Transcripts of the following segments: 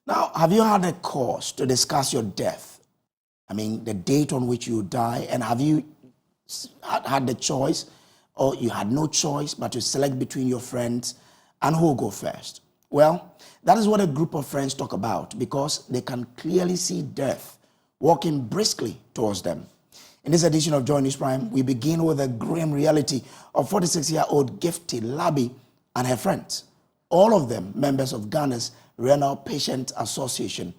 Now, have you had a cause to discuss your death? I mean, the date on which you die, and have you had the choice, or you had no choice but to select between your friends and who will go first? Well, that is what a group of friends talk about, because they can clearly see death walking briskly towards them. In this edition of Joy News Prime, we begin with the grim reality of 46-year-old Gifty Labi and her friends, all of them members of Ghana's Renal Patient Association.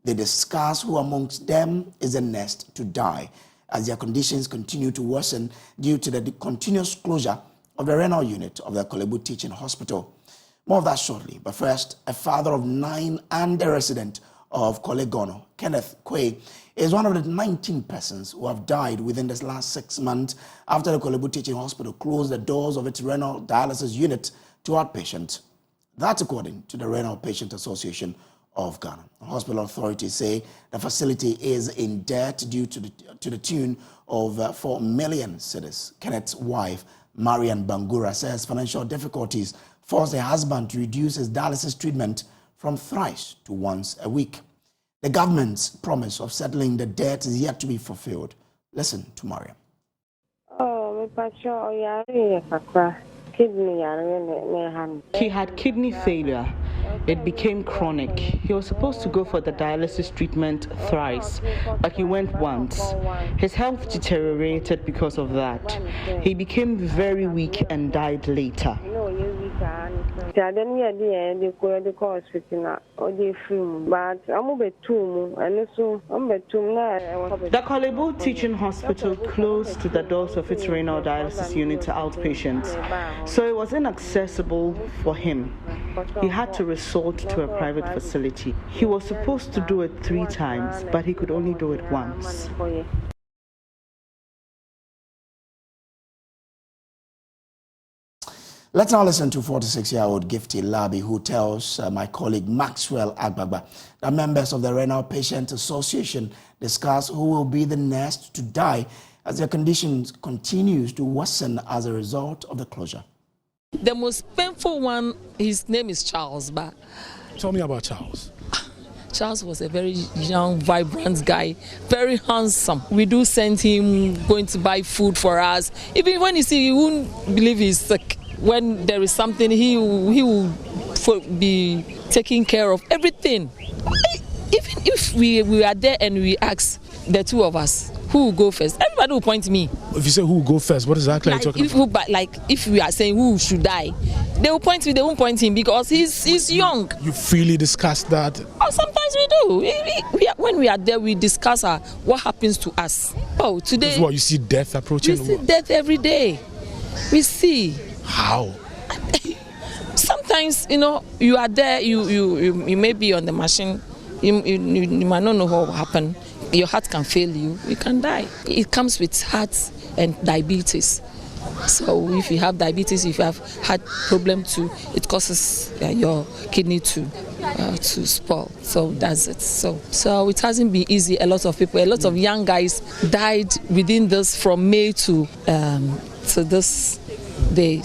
They discuss who amongst them is the next to die, as their conditions continue to worsen due to the continuous closure of the renal unit of the Korle-Bu Teaching Hospital. More of that shortly, but first, a father of 9 and a resident of Korle-Bu, Kenneth Quay, is one of the 19 persons who have died within this last 6 months after the Korle-Bu Teaching Hospital closed the doors of its renal dialysis unit to outpatients. That's according to the Renal Patient Association of Ghana. Hospital authorities say the facility is in debt due to the tune of 4 million cedis. Kenneth's wife, Marian Bangura, says financial difficulties forced her husband to reduce his dialysis treatment from thrice to once a week. The government's promise of settling the debt is yet to be fulfilled. Listen to Marian. He had kidney failure. It became chronic. He was supposed to go for the dialysis treatment thrice, but he went once. His health deteriorated because of that. He became very weak and died later. The Korle-Bu Teaching Hospital closed the doors of its renal dialysis unit to outpatients, so it was inaccessible for him. He had to resort to a private facility. He was supposed to do it 3 times, but he could only do it once. Let's now listen to 46-year-old Gifty Labi, who tells my colleague Maxwell Agbagba that members of the Renal Patient Association discuss who will be the next to die as their conditions continues to worsen as a result of the closure. The most painful one, his name is Charles. But tell me about Charles. Charles was a very young, vibrant guy, very handsome. We do send him going to buy food for us. Even when he won't believe he's sick. When there is something, he will be taking care of everything. Even if we are there and we ask the two of us, who will go first? Everybody will point to me. If you say who will go first, what exactly are you talking about? If we are saying who should die, they will point to me, they won't point him because he's young. You freely discuss that? Oh, sometimes we do. When we are there, we discuss what happens to us. Oh, today... This is what you see death approaching? We see death every day. We see. How? Sometimes, you are there, you may be on the machine, you might not know what will happen. Your heart can fail you, you can die. It comes with heart and diabetes. So if you have diabetes, if you have heart problem too, it causes your kidney to spoil. So that's it. So it hasn't been easy. A lot of young guys died within this from May to this day.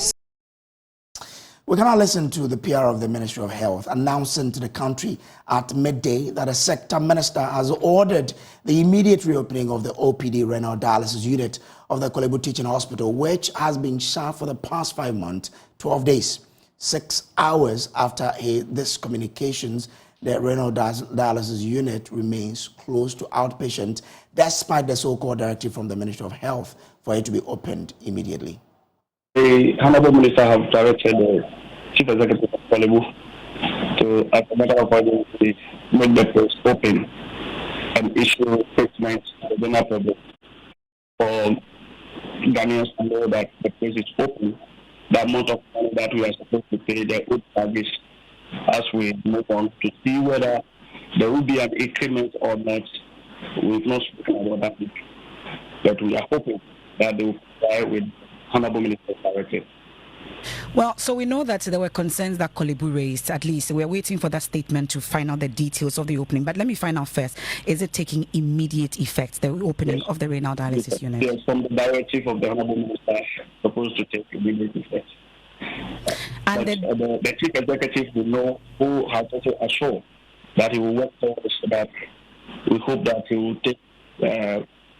We can now listen to the PR of the Ministry of Health announcing to the country at midday that a sector minister has ordered the immediate reopening of the OPD renal dialysis unit of the Korle-Bu Teaching Hospital, which has been shut for the past 5 months, 12 days. 6 hours after this communications, the renal dialysis unit remains closed to outpatients, despite the so-called directive from the Ministry of Health for it to be opened immediately. The Honorable Minister have directed the Chief Executive of Korle-Bu to, as a matter of urgency, make the place open and issue statements to the general public for Ghanaians to know that the place is open. The amount of money that we are supposed to pay, the old service, as we move on to see whether there will be an increment or not. We've not spoken about that, but we are hoping that they will comply with Honorable Minister's directive. Well, so we know that there were concerns that Korle-Bu raised. At least we're waiting for that statement to find out the details of the opening. But let me find out first, is it taking immediate effect, the opening of the renal dialysis unit? Yes, from the directive of the Honorable Minister, supposed to take immediate effect. And the Chief Executive will know who has also assured that he will work towards that. We hope that he will take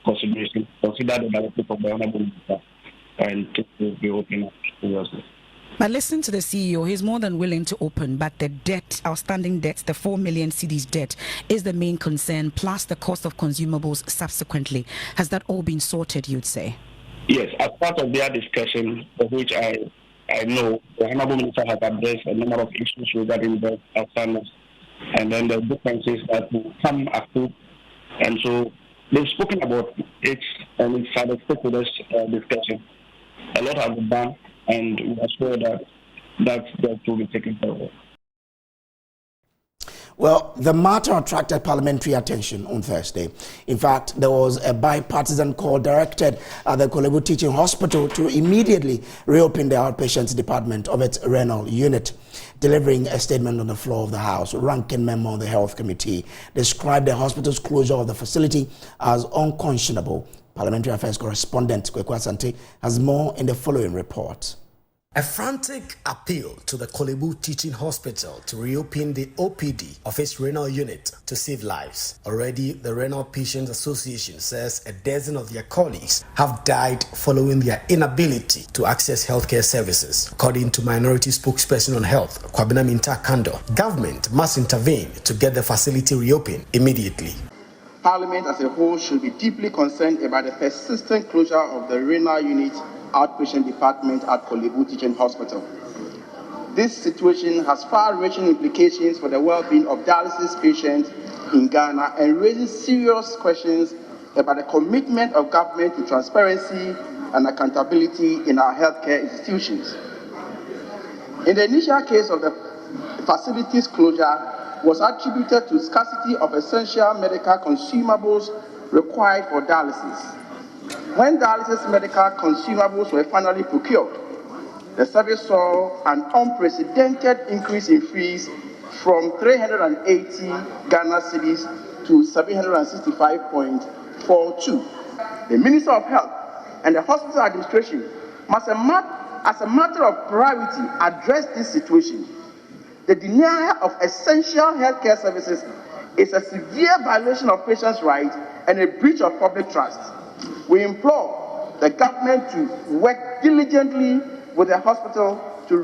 consider the directive of the Honorable Minister and take the opening seriously. But listen to the CEO, he's more than willing to open, but the debt, outstanding debt, the 4 million cedis debt is the main concern, plus the cost of consumables subsequently. Has that all been sorted, you'd say? Yes, as part of their discussion, of which I know the Honorable Minister has addressed a number of issues regarding the outstanding, and then the differences that will come after. And so they've spoken about it, and it's had a stakeholders discussion. A lot has been done, and we are sure that will be taken care of. Well, the matter attracted parliamentary attention on Thursday. In fact, there was a bipartisan call directed at the Korle-Bu Teaching Hospital to immediately reopen the outpatients department of its renal unit. Delivering a statement on the floor of the House, ranking member of the Health Committee described the hospital's closure of the facility as unconscionable. Parliamentary Affairs correspondent Kweku Asante has more in the following report. A frantic appeal to the Korle-Bu Teaching Hospital to reopen the OPD of its renal unit to save lives. Already, the Renal Patients Association says a dozen of their colleagues have died following their inability to access healthcare services. According to Minority Spokesperson on Health, Kwabena Minta Kando, government must intervene to get the facility reopened immediately. Parliament as a whole should be deeply concerned about the persistent closure of the renal unit outpatient department at Korle-Bu Teaching Hospital. This situation has far-reaching implications for the well-being of dialysis patients in Ghana and raises serious questions about the commitment of government to transparency and accountability in our healthcare institutions. In the initial case of the facility's closure was attributed to scarcity of essential medical consumables required for dialysis. When dialysis medical consumables were finally procured, the service saw an unprecedented increase in fees from 380 Ghana cedis to 765.42. The Minister of Health and the hospital administration must, as a matter of priority, address this situation. The denial of essential healthcare services is a severe violation of patients' rights and a breach of public trust. We implore the government to work diligently with the hospital to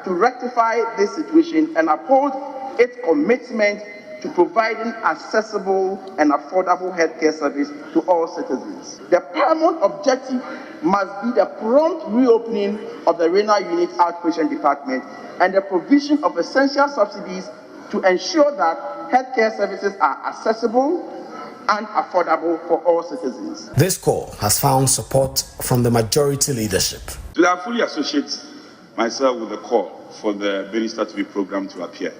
rectify this situation and uphold its commitment to providing accessible and affordable healthcare service to all citizens. The paramount objective must be the prompt reopening of the renal unit outpatient department and the provision of essential subsidies to ensure that healthcare services are accessible and affordable for all citizens. This call has found support from the majority leadership. So I fully associate myself with the call for the minister to be programmed to appear.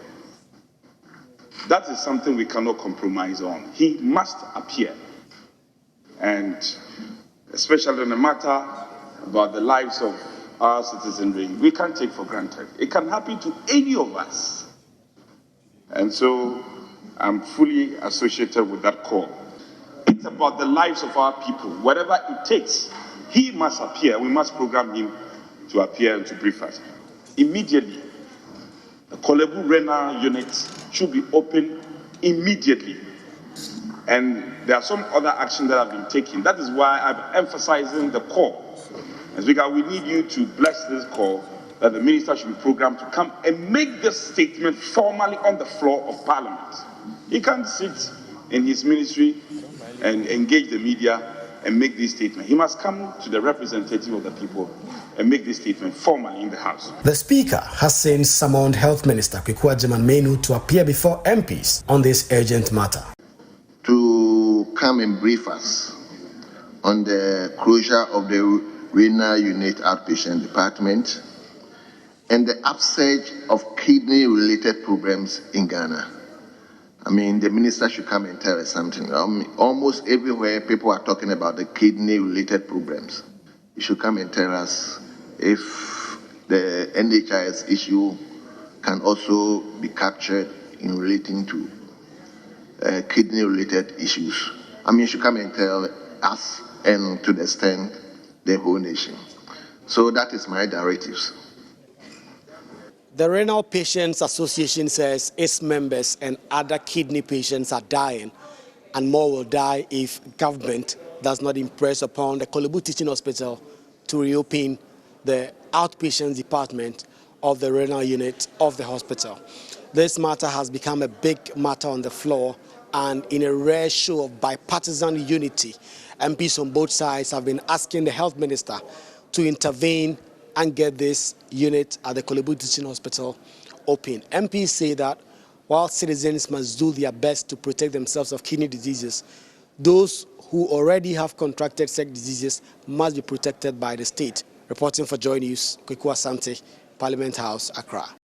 That is something we cannot compromise on. He must appear. And especially in a matter about the lives of our citizenry, we can't take for granted. It can happen to any of us. And so I'm fully associated with that call. It's about the lives of our people. Whatever it takes, he must appear. We must program him to appear and to brief us. Immediately, the Korle-Bu Renal Unit should be open immediately. And there are some other actions that have been taken. That is why I'm emphasizing the call. And Speaker, we need you to bless this call that the minister should be programmed to come and make this statement formally on the floor of Parliament. He can't sit in his ministry and engage the media and make this statement. He must come to the representative of the people and make this statement formally in the House. The Speaker has since summoned Health Minister Kweku Agyeman-Manu to appear before MPs on this urgent matter. To come and brief us on the closure of the renal unit outpatient department and the upsurge of kidney-related problems in Ghana. I mean, the minister should come and tell us something. Almost everywhere people are talking about the kidney-related problems. He should come and tell us if the NHIS issue can also be captured in relating to kidney-related issues. I mean, he should come and tell us and to the extent the whole nation. So that is my directives. The Renal Patients Association says its members and other kidney patients are dying, and more will die if government does not impress upon the Korle-Bu Teaching Hospital to reopen the outpatient department of the renal unit of the hospital. This matter has become a big matter on the floor, and in a rare show of bipartisan unity, MPs on both sides have been asking the health minister to intervene and get this unit at the Korle-Bu Teaching Hospital open. MPs say that while citizens must do their best to protect themselves of kidney diseases, those who already have contracted such diseases must be protected by the state. Reporting for Joy News, Kweku Asante, Parliament House, Accra.